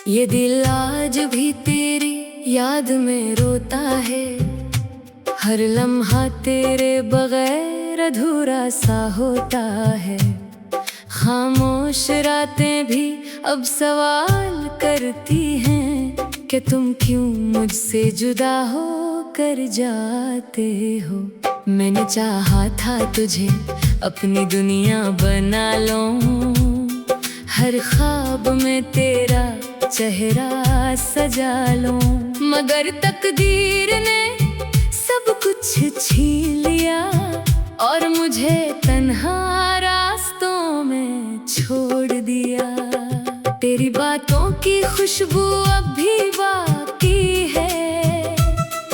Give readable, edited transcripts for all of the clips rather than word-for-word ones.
ये दिल आज भी तेरी याद में रोता है। हर लम्हा तेरे बगैर अधूरा सा होता है। खामोश रातें भी अब सवाल करती हैं कि तुम क्यों मुझसे जुदा हो कर जाते हो। मैंने चाहा था तुझे अपनी दुनिया बना लूं, हर ख्वाब में तेरा चेहरा सजा लूं, मगर तकदीर ने सब कुछ छीन लिया और मुझे तन्हा रास्तों में छोड़ दिया। तेरी बातों की खुशबू अब भी बाकी है,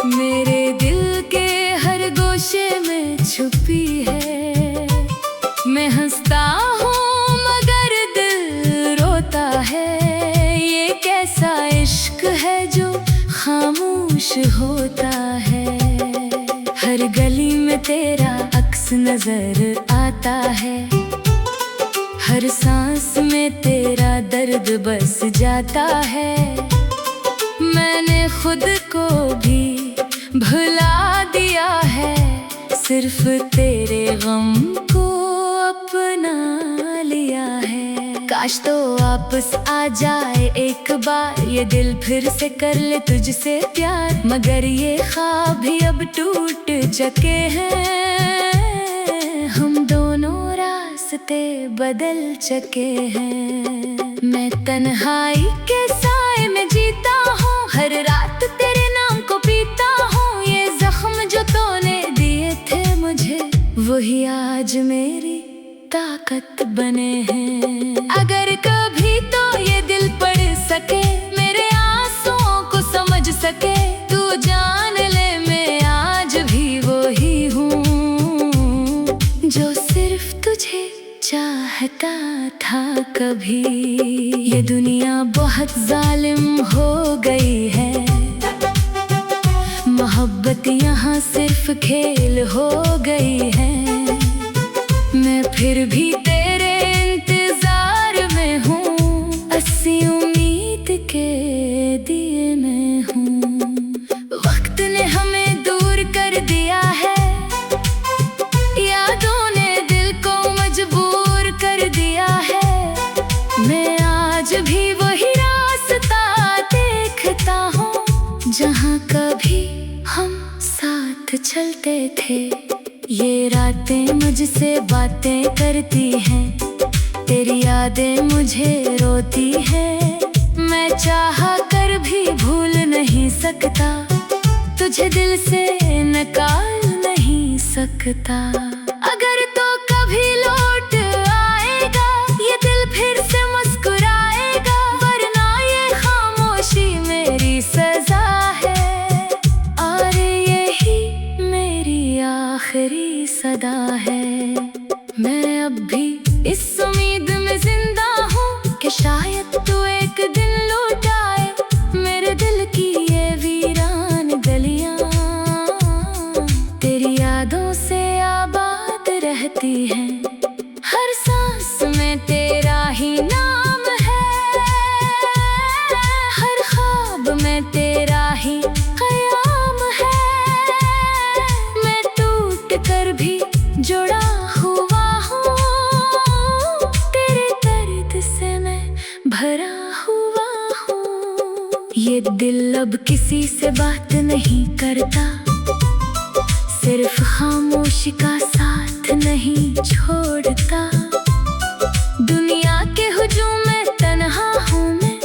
मेरे दिल के हर गोशे में छुपी है। मैं हंसता हूँ मगर दिल रोता है, ये कैसा इश्क है जो खामोश होता है। हर गली में तेरा अक्स नजर आता है, हर सांस में तेरा दर्द बस जाता है। मैंने खुद को भी भुला दिया है, सिर्फ तेरे गम को अपना लिया है। काश तो वापस आ जाए एक बार, ये दिल फिर से कर ले तुझसे प्यार, मगर ये ख्वाब भी अब टूट चुके हैं। हम दोनों रास्ते बदल चुके हैं। मैं तन्हाई के साए में जीता हूँ, हर रात तेरे नाम को पीता हूँ। ये जख्म जो तूने दिए थे मुझे, वही आज मेरी ताकत बने हैं। अगर कभी तो ये दिल पढ़ सके, मेरे आंसुओं को समझ सके, तू जान ले मैं आज भी वही हूँ जो सिर्फ तुझे चाहता था कभी। ये दुनिया बहुत जालिम हो गई है, मोहब्बत यहाँ सिर्फ खेल हो गई है। मैं फिर भी तेरे इंतजार में हूँ, अस्सी उम्मीद के दिए मैं हूँ। वक्त ने हमें दूर कर दिया है, यादों ने दिल को मजबूर कर दिया है। मैं आज भी वही रास्ता देखता हूँ, जहाँ कभी हम साथ चलते थे। ये रातें मुझसे बातें करती हैं, तेरी यादें मुझे रोती हैं। मैं चाहा कर भी भूल नहीं सकता, तुझे दिल से निकाल नहीं सकता। अगर तो कभी लौट आएगा, ये दिल फिर से मुस्कुराएगा, वरना ये खामोशी मेरी सजा है और यही मेरी आखिरी सदा है। मैं अब भी इस उम्मीद में जिंदा हूँ कि शायद तू एक दिन लौट आए, मेरे दिल की ये वीरान गलियां तेरी यादों से आबाद रहती हैं। हर सांस में तेरा ही नाम है, हर ख्वाब में तेरा ही क़याम है। मैं टूट कर भी जुड़ा हुआ हूँ, तेरे दर्द से मैं भरा हुआ हूँ। ये दिल अब किसी से बात नहीं करता, सिर्फ खामोशी का साथ नहीं छोड़ता। दुनिया के हुजूम में तन्हा हूँ मैं,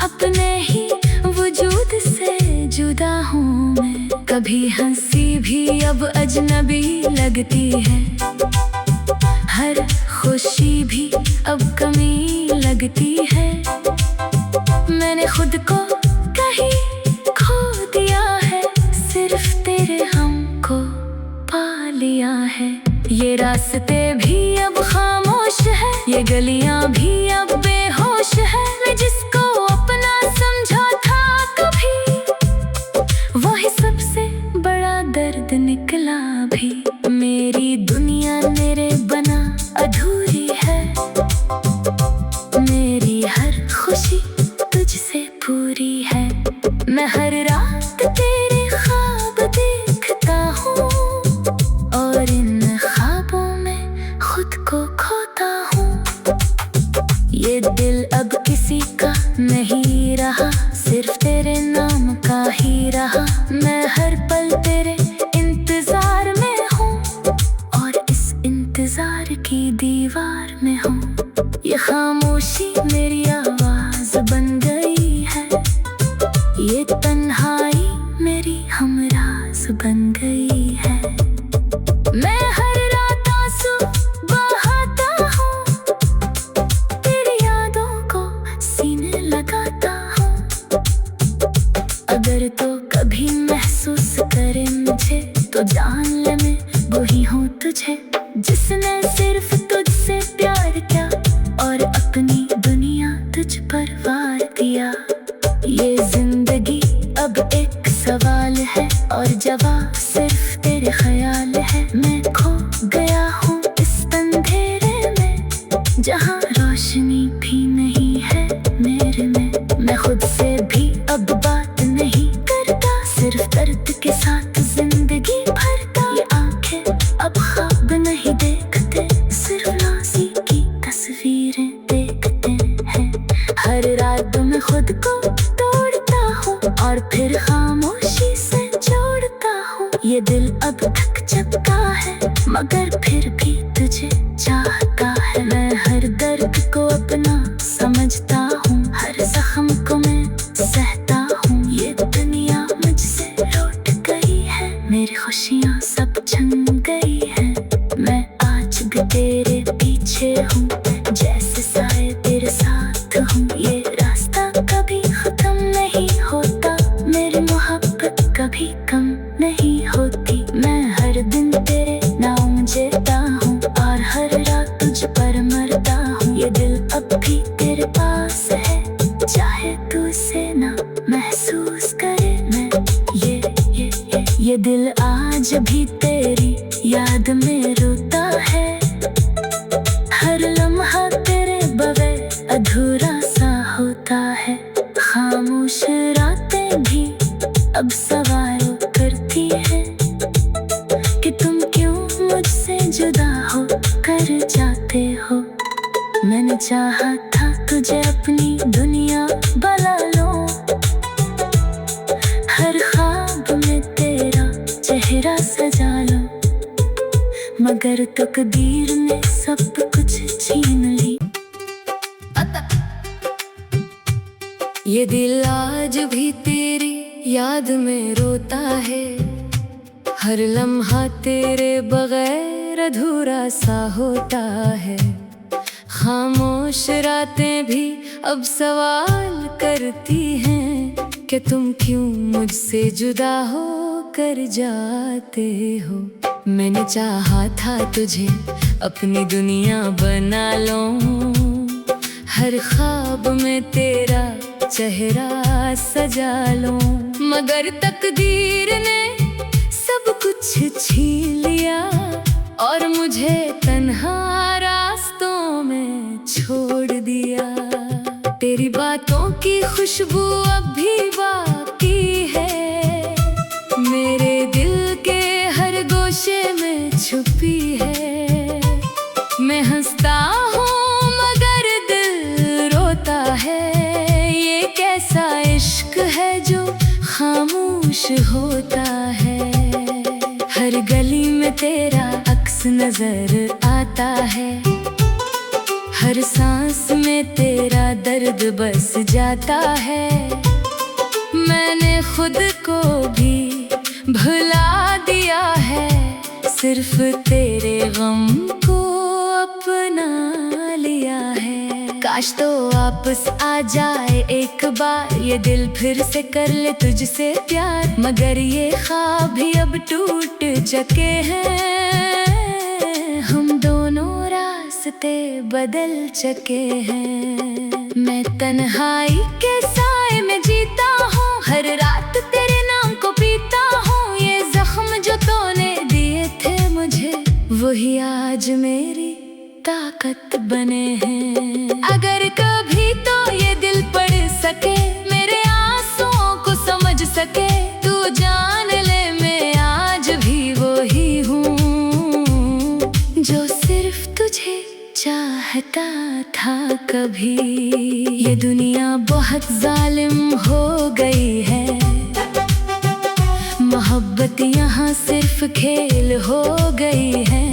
अपने ही वजूद से जुदा हूँ मैं। कभी हंसी भी अब अजनबी लगती है, हर खुशी भी अब कमी लगती है। मैंने खुद को कहीं खो दिया है, सिर्फ तेरे हमको पा लिया है। ये रास्ते भी अब खामोश है, ये गलियां भी अब बेहोश है। मैं जिसको अपना समझा था कभी, वही सबसे बड़ा दर्द निकला भी। मेरी दुनिया मेरे बना अधूरी है, मेरी हर खुशी तुझसे ये दिल अब किसी का नहीं रहा, सिर्फ तेरे नाम का ही रहा। मैं हर पल तेरे इंतजार में हूँ और इस इंतजार की दीवार में हूँ। ये खामोशी मेरी आवाज बन गई है, ये तन्हाई मेरी हमराज बन गई है। मैं हर रात आंसू बहाता हूँ, तेरी यादों को सीने लगाता हूँ। अगर तो कभी महसूस करे मुझे, तो जान ले मैं वही हूँ तुझे, जिसने सिर्फ तुझसे प्यार किया और अपनी दुनिया तुझ पर वार दिया। ये जिंदगी अब एक सवाल है और जवाब सिर्फ तेरे ख्याल है। मैं खो गया हूँ इस अंधेरे में, जहाँ रोशनी भी नहीं है मेरे में। मैं खुद से भी अब बात नहीं करता, सिर्फ दर्द के साथ जिंदगी भरता। ये आंखें अब ख्वाब नहीं देखते, सिर्फ नाज़ी की तस्वीरें देखते हैं। हर रात मैं खुद को तोड़ता हूँ और फिर खामोशी से जोड़ता हूँ। ये दिल अब थक चुका है, मगर फिर भी तुझे चाहता है। मैं हर दर्द को अपना समझता हूँ, हर जख्म को मैं सहता हूँ। ये दुनिया मुझसे लौट गई है, मेरी खुशियाँ सब छन गई है। मैं आज भी तेरे पीछे हूँ, जैसे साए तेरे साथ हूँ। ये रास्ता कभी खत्म नहीं होता, मेरी मोहब्बत कभी कम नहीं होती। मैं हर दिन तेरे नाम जीता हूँ और हर रात तुझ पर मरता हूँ। ये दिल अब भी तेरे पास है, चाहे तू उसे ना महसूस करे। मैं ये दिल आज भी तेरी याद में रोता है। हर लम्हा तेरे बगैर अधूरा सा होता है। खामोश रातें भी अब सवाल करती है कि तुम क्यों मुझसे जुदा हो कर जाते हो। मैंने चाहा था तुझे अपनी दुनिया बना लो, हर ख्वाब में तेरा चेहरा सजा लो, मगर तकदीर ने सब कुछ छीन ली। ये दिल आज भी तेरी याद में रोता है। हर लम्हा तेरे बगैर अधूरा सा होता है। खामोश रातें भी अब सवाल करती हैं कि तुम क्यों मुझसे जुदा हो कर जाते हो। मैंने चाहा था तुझे अपनी दुनिया बना लूं, हर ख्वाब में तेरा चेहरा सजा लूं, मगर तकदीर ने सब कुछ छीन लिया और मुझे तन्हा रास्तों में छोड़ दिया। तेरी बातों की खुशबू अब भी बाकी है, मेरे दिल के हर गोशे में छुपी है। मैं हंसता हूँ मगर दिल रोता है। ये कैसा इश्क है जो खामोश होता है। हर गली में तेरा अक्स नजर आता है, हर सांस में तेरा दर्द बस जाता है। मैंने खुद को भी भुला दिया है, सिर्फ तेरे गम को अपना लिया है। काश तो वापस आ जाए एक बार, ये दिल फिर से कर ले तुझसे प्यार, मगर ये ख्वाब भी अब टूट चुके हैं। हम दोनों रास्ते बदल चुके हैं। मैं तन्हाई के साए में जीता हूँ, हर रात तेरे नाम को पीता हूँ। ये जख्म जो तूने दिए थे मुझे, वही आज मेरी ताकत बने हैं। अगर कभी तो ये दिल पढ़ सके, मेरे आंसुओं को समझ सके, तू जान ले मैं आज भी वही हूँ जो सिर्फ तुझे चाहता था कभी। ये दुनिया बहुत जालिम हो गई है, मोहब्बत यहाँ सिर्फ खेल हो गई है।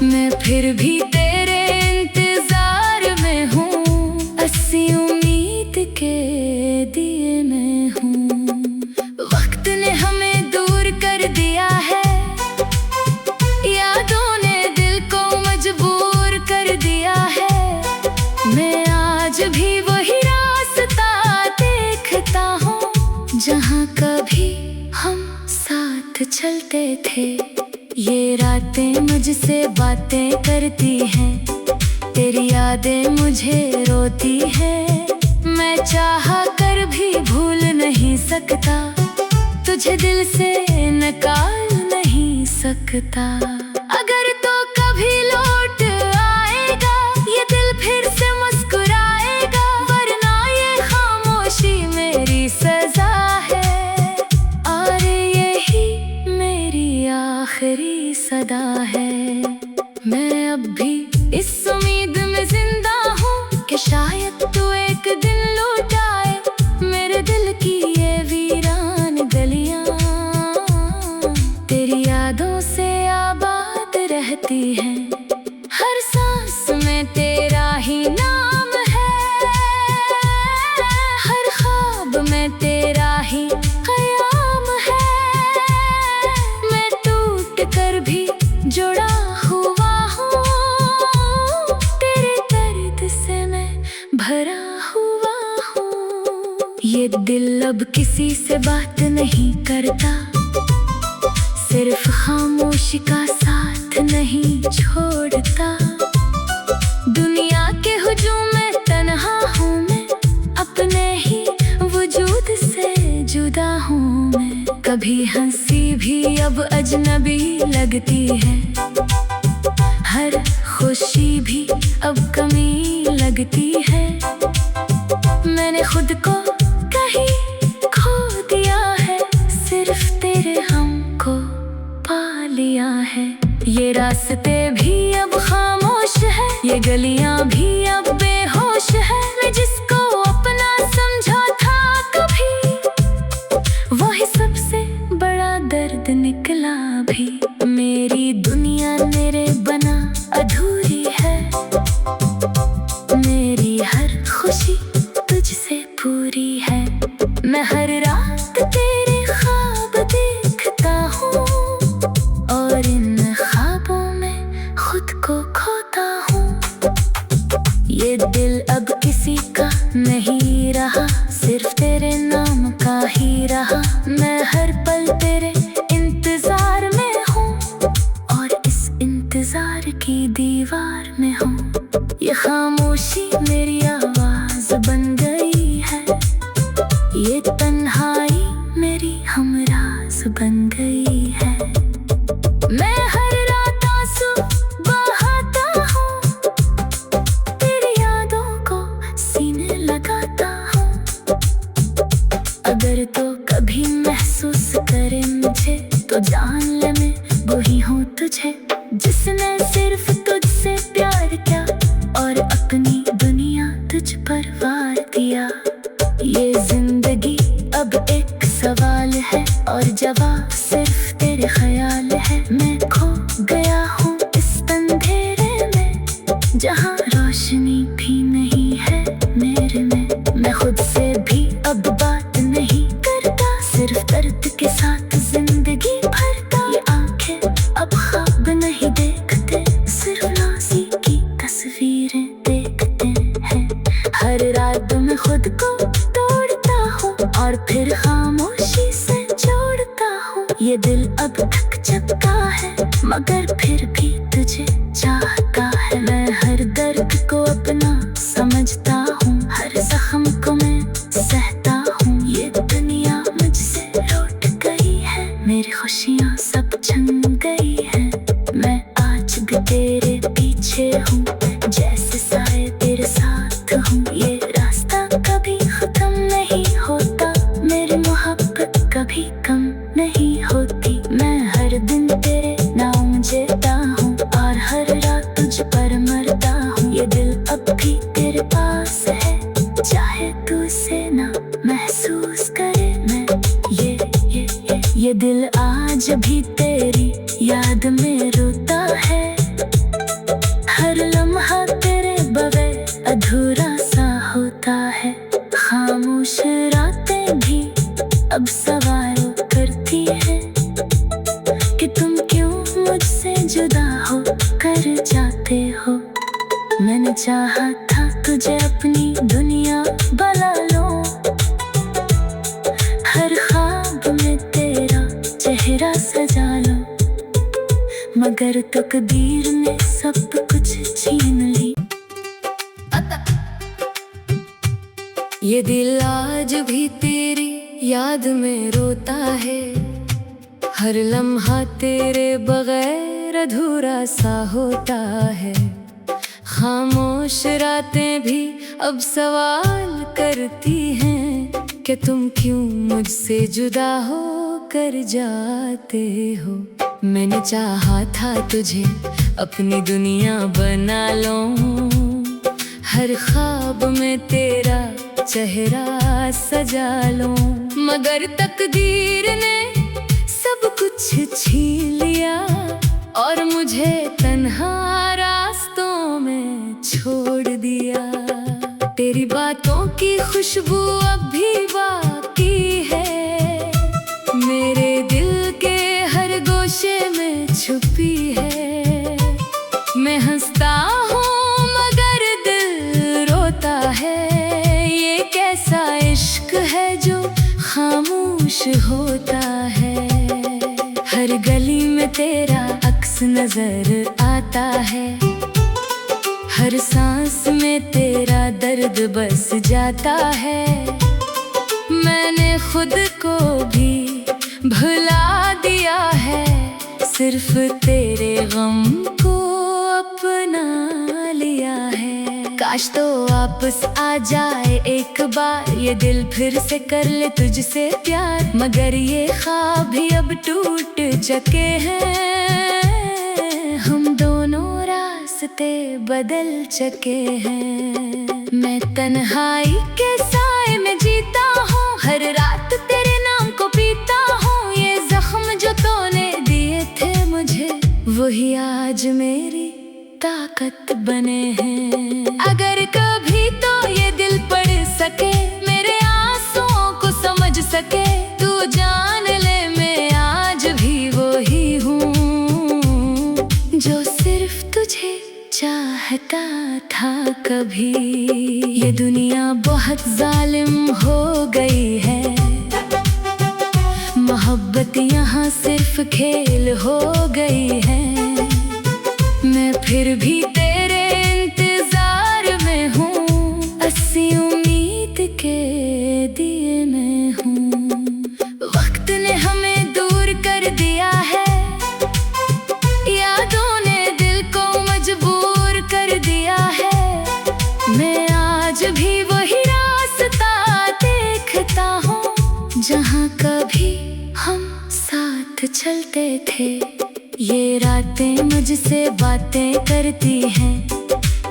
मैं फिर भी तेरे इंतजार में हूँ, अस्सी उम्मीद के दिए मैं हूँ। वक्त ने हमें दूर कर दिया है, यादों ने दिल को मजबूर कर दिया है। मैं आज भी वही रास्ता देखता हूँ, जहाँ कभी हम साथ चलते थे। ये रातें मुझसे बातें करती हैं, तेरी यादें मुझे रोती हैं। मैं चाहा कर भी भूल नहीं सकता, तुझे दिल से निकाल नहीं सकता। अगर तो कभी लौट आएगा, ये दिल फिर से मुस्कुराएगा, वरना ये खामोशी मेरी सजा है। और यही मेरी आखिरी सदा है। मैं अब भी इस उम्मीद में जिंदा हूँ कि शायद तू एक दिन लौट आए, मेरे दिल की ये वीरान गलियां तेरी यादों से आबाद रहती हैं। हर सांस में तेरा ही नाम है, हर ख्वाब में तेरा ही क़याम है। मैं टूट कर भी जुड़ा हुआ हूँ, तेरे दर्द से मैं भरा हुआ हूँ। ये दिल अब किसी से बात नहीं करता, सिर्फ खामोशी का साथ नहीं छोड़ता। दुनिया के हुजूम में तन्हा हूँ मैं, अपने ही वजूद से जुदा हूँ मैं। कभी हंसी भी अब अजनबी लगती है, हर खुशी भी अब कमी लगती है। मैंने खुद को कहीं खो दिया है, सिर्फ तेरे हमको पा लिया है। ये रास्ते भी अब खामोश है, ये गलियां भी अब बेहोश है। मैं जिसको अपना समझा था कभी, वही सबसे बड़ा दर्द निकला भी। मेरी दुनिया मेरे बना अधूरी है, मेरी हर खुशी तुझसे पूरी है। मैं हर रात तेरे ख्वाब देखता हूँ, और इन ख्वाबों में खुद को खोता हूँ। ये दिल अब किसी का नहीं रहा, सिर्फ तेरे नाम का ही रहा। मैं हर पल तेरे इंतजार में हूँ, और इस इंतजार की दीवार में हूँ। ये खामोशी मेरी आवाज बन गई है, ये तन्हाई मेरी हमराज बन गई है। मैं हर रात आंसू बहाता हूँ, तेरी यादों को सीने लगाता हूँ। अगर तो कभी महसूस करे मुझे, तो जान ले मैं वही हूँ तुझे, जिसने सिर्फ तुझसे प्यार किया और अपनी दुनिया तुझ पर वार दिया। ये जिंदगी अब एक सवाल है, और जवाब सिर्फ तेरे ख्याल है। मैं खो गया हूँ इस अंधेरे में, जहाँ रोशनी भी नहीं है मेरे में। मैं खुद से भी अब बात नहीं करता, सिर्फ दर्द के साथ जिंदगी भरता। ये आंखें अब ख्वाब नहीं देखते, सिर्फ नाज़ी की तस्वीरें देखते हैं। हर रात मैं खुद को तोड़ता हूँ, और फिर खामोशी से जोड़ता हूँ। ये दिल अब थक चुका है, मगर फिर भी तुझे चाहता है। मैं हर दर्द को अपना समझता हूँ, हर जख्म को मैं सहता हूँ। ये दुनिया मुझसे लौट गई है, मेरी खुशियाँ सब छन गई है। मैं आज भी तेरे पीछे हूँ, जैसे साए तेरे साथ हूँ। ये रास्ता कभी खत्म नहीं होता, मेरी मोहब्बत कभी कम नहीं होती। मैं हर दिन तेरे नाम जीता हूँ, और हर रात तुझ पर मरता हूँ। ये भी तेरी याद में रोता है। हर लम्हा तेरे बगैर अधूरा सा होता है। खामोश रातें भी अब सवाल करती हैं कि तुम क्यों मुझसे जुदा हो कर जाते हो। मैंने चाहा था तुझे अपनी दुनिया बना लो, हर ख्वाब में तेरा चेहरा सजा लो, मगर तकदीर ने सब कुछ छीन ली। ये दिल आज भी तेरी याद में रोता है। हर लम्हा तेरे बगैर अधूरा सा होता है। खामोश रातें भी अब सवाल करती हैं कि तुम क्यों मुझसे जुदा हो कर जाते हो। मैंने चाहा था तुझे अपनी दुनिया बना लूं, हर ख्वाब में तेरा चेहरा सजा लूं, मगर तकदीर ने सब कुछ छीन लिया और मुझे तन्हा रास्तों में छोड़ दिया। तेरी बातों की खुशबू अब भी बाकी है, मेरे दिल के हर गोशे में छुपी है। मैं हंसता हूँ मगर दिल रोता है। ये कैसा इश्क है जो खामोश होता है। हर गली में तेरा अक्स नजर आता है, हर सांस में तेरा दर्द बस जाता है। मैंने खुद को भी भुला दिया है, सिर्फ तेरे गम को अपना लिया है। काश तो वापस आ जाए एक बार, ये दिल फिर से कर ले तुझसे प्यार, मगर ये ख्वाब भी अब टूट चुके हैं। हम दोनों रास्ते बदल चुके हैं। मैं तन्हाई के साए में जीता हूँ, हर रात तेरे नाम को पीता हूँ। ये जख्म जो तूने दिए थे मुझे, वही आज मेरी ताकत बने हैं। अगर कभी तो ये दिल पढ़ सके, मेरे आंसुओं को समझ सके, तू जान ले मैं आज भी वही हूँ जो सिर्फ तुझे चाहता था कभी। ये दुनिया बहुत जालिम हो गई है, मोहब्बत यहाँ सिर्फ खेल हो गई है। मैं फिर भी तेरे इंतजार में हूँ, अस्सी उम्मीद के दिए मैं हूँ। वक्त ने हमें दूर कर दिया है, यादों ने दिल को मजबूर कर दिया है। मैं आज भी वही रास्ता देखता हूँ जहाँ कभी हम साथ चलते थे। ये रातें मुझसे बातें करती हैं,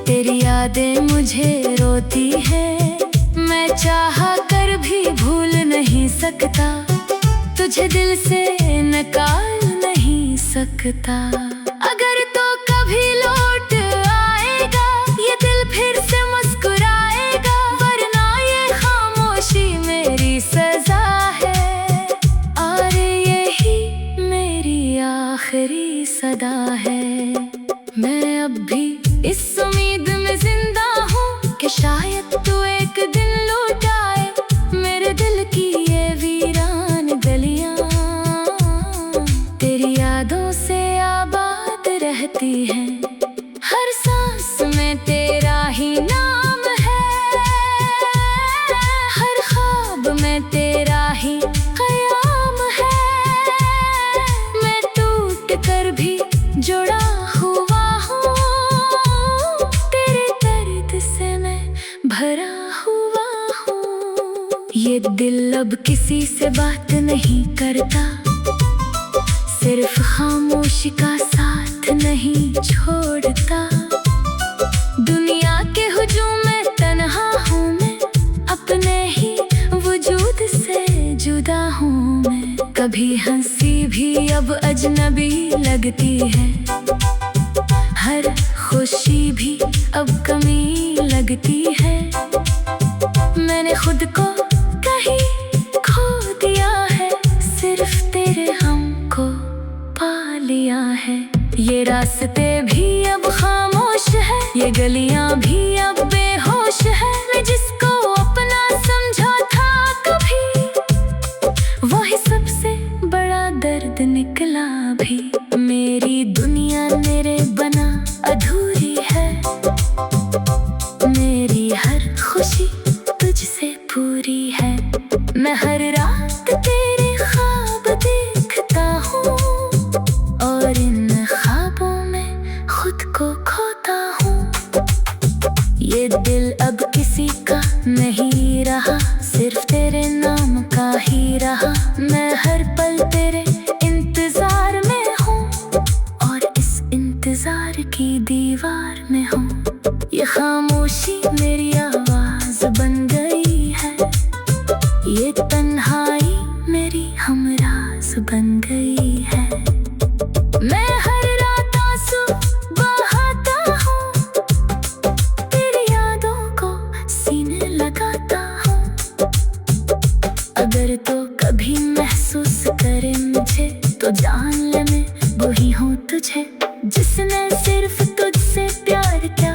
तेरी यादें मुझे रोती हैं। मैं चाहा कर भी भूल नहीं सकता, तुझे दिल से निकाल नहीं सकता। अगर तो कभी लौट आएगा, ये दिल फिर से मुस्कुराएगा, वरना ये खामोशी मेरी सजा है और यही मेरी आखिरी सदा है। मैं अब भी इस उम्मीद में जिंदा हूँ कि शायद तू एक दिन लौट आए, मेरे दिल की ये वीरान गलियां तेरी यादों से आबाद रहती हैं। हर सांस में तेरा ही नाम है, हर ख्वाब में तेरा ही क़याम है। मैं टूट कर भी जुड़ा हुआ हूँ, तेरे दर्द से मैं भरा हुआ हूँ। ये दिल अब किसी से बात नहीं करता, सिर्फ खामोशी का साथ नहीं छोड़ता। दुनिया के हुजूम में तन्हा हूँ मैं, अपने ही वजूद से जुदा हूँ मैं। कभी हंसी भी भी अब अजनबी लगती है, हर खुशी भी अब कमी लगती है। मैंने खुद को कहीं खो दिया है, सिर्फ तेरे हमको पा लिया है। ये रास्ते भी अब खामोश है, ये गलियां भी अब बेहोश है। मैं जिसको अपना समझा था कभी, वही सबसे बड़ा दर्द निकला भी। मेरी दुनिया मेरे बना अधूरी है, मेरी हर खुशी तुझसे पूरी है। मैं हर रात तेरे ख्वाब देखता हूँ, और इन ख्वाबों में खुद को खोता हूँ। ये दिल अब किसी का नहीं रहा, सिर्फ तेरे नाम का ही रहा। मैं हर पल तेरे इंतजार में हूँ, और इस इंतजार की दीवार में हूँ। ये खामोशी मेरी आवाज बन गई है, ये तन्हाई मेरी हमराज बन गई है। मैं हर रात आंसू बहाता हूँ, तेरी यादों को सीने लगाता हूँ। अगर तो कभी महसूस करे मुझे, तो जान ले मैं वही हूँ तुझे, जिसने सिर्फ तुझसे प्यार किया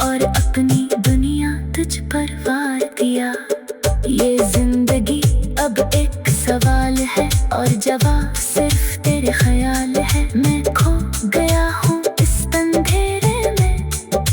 और अपनी दुनिया तुझ पर वार दिया। ये जिंदगी अब एक सवाल है, और जवाब सिर्फ तेरे ख्याल है। मैं खो गया हूँ इस अंधेरे में,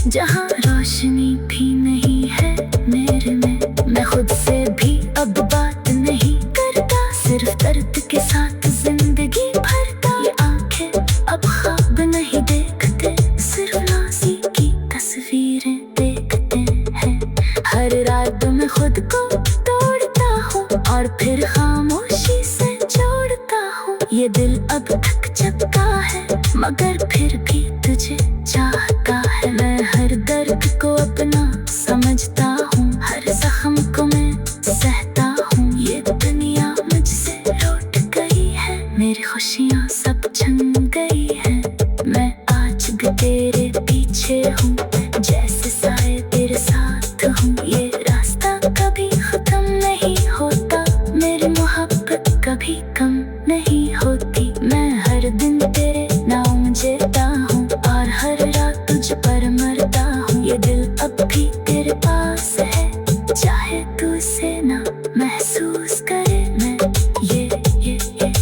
जहाँ रोशनी भी नहीं है मेरे में। मैं खुद से भी अब बात नहीं करता, सिर्फ दर्द के साथ जिंदगी भरता। ये आंखें अब ख्वाब नहीं देखते, सिर्फ नाज़ी की तस्वीरें देखते हैं। हर रात मैं खुद को तोड़ता हूँ, और फिर खामोशी से जोड़ता हूँ। ये दिल अब थक चुका है, मगर फिर भी तुझे चाहता है। मैं हर दर्द को अपना समझता हूँ, हर जख्म को मैं सहता हूँ। ये दुनिया मुझसे लौट गई है, मेरी खुशियाँ सब छन गई है। मैं आज भी तेरे पीछे हूँ, जैसे साए तेरे साथ हूँ। ये रास्ता कभी खत्म नहीं होता, मेरी मोहब्बत कभी कम नहीं होती। मैं हर दिन तेरे नाम जीता हूँ, और हर रात तुझ पर मरता हूँ। ये दिल अब भी तेरे पास है, चाहे तू इसे ना महसूस करे। मैं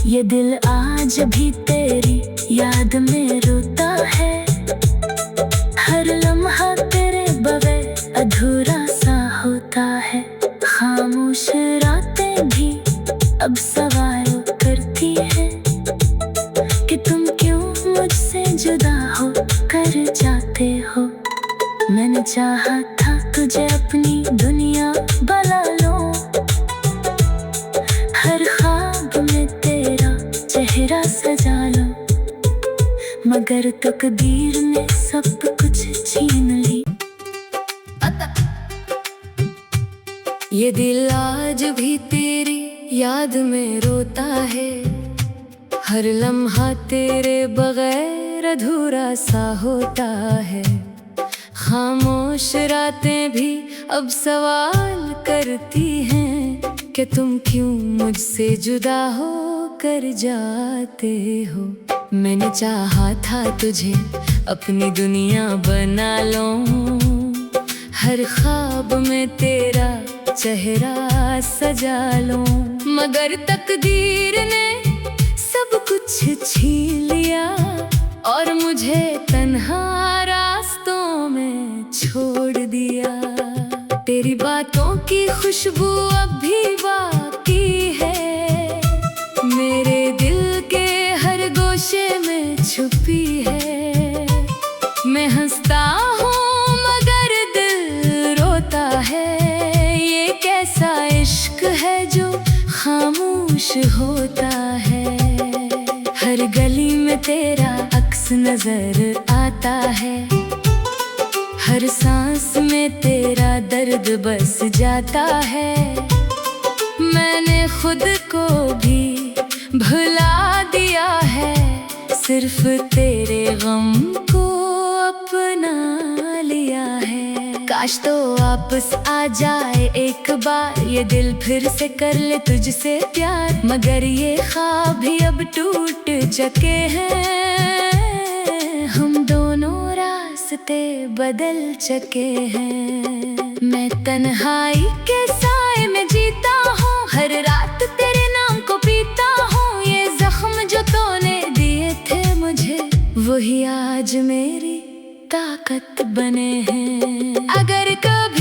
ये दिल आज भी तेरी याद में रोता है, हर लम्हा तेरे बगैर अधूरा सा होता है। खामोश रातें भी अब सवाल करती हैं कि तुम क्यों मुझसे जुदा हो कर जाते हो। मैंने चाहा था तुझे अपनी दुनिया बना लूं, हर ख्वाब में तेरा चेहरा सजा लूं, मगर तकदीर ने सब कुछ छीन ली। ये दिल आज भी तेरी याद में रोता है, हर लम्हा तेरे बगैर अधूरा सा होता है। खामोश रातें भी अब सवाल करती हैं कि तुम क्यों मुझसे जुदा हो कर जाते हो। मैंने चाहा था तुझे अपनी दुनिया बना लूं, हर ख्वाब में तेरा चेहरा सजा लूं, मगर तकदीर ने सब कुछ छीन लिया और मुझे तन्हा रास्तों में छोड़ दिया। तेरी बातों की खुशबू अब भी बाकी है, मेरे दिल के हर गोशे में छुपी है। मैं हंसता हूँ मगर दिल रोता है, ये कैसा इश्क है जो खामोश होता है। हर गली में तेरा अक्स नजर आता है, हर सांस में तेरा दर्द बस जाता है। मैंने खुद को भी भुला दिया है, सिर्फ तेरे गम को अपना लिया है। काश तो वापस आ जाए एक बार, ये दिल फिर से कर ले तुझसे प्यार। मगर ये ख्वाब भी अब टूट चुके हैं, हम दोनों रास्ते बदल चुके हैं। मैं तन्हाई के साए में जीता हूँ, हर रात तेरे नाम को पीता हूँ। ये जख्म जो तूने दिए थे मुझे, वही आज मेरी ताकत बने हैं। अगर कभी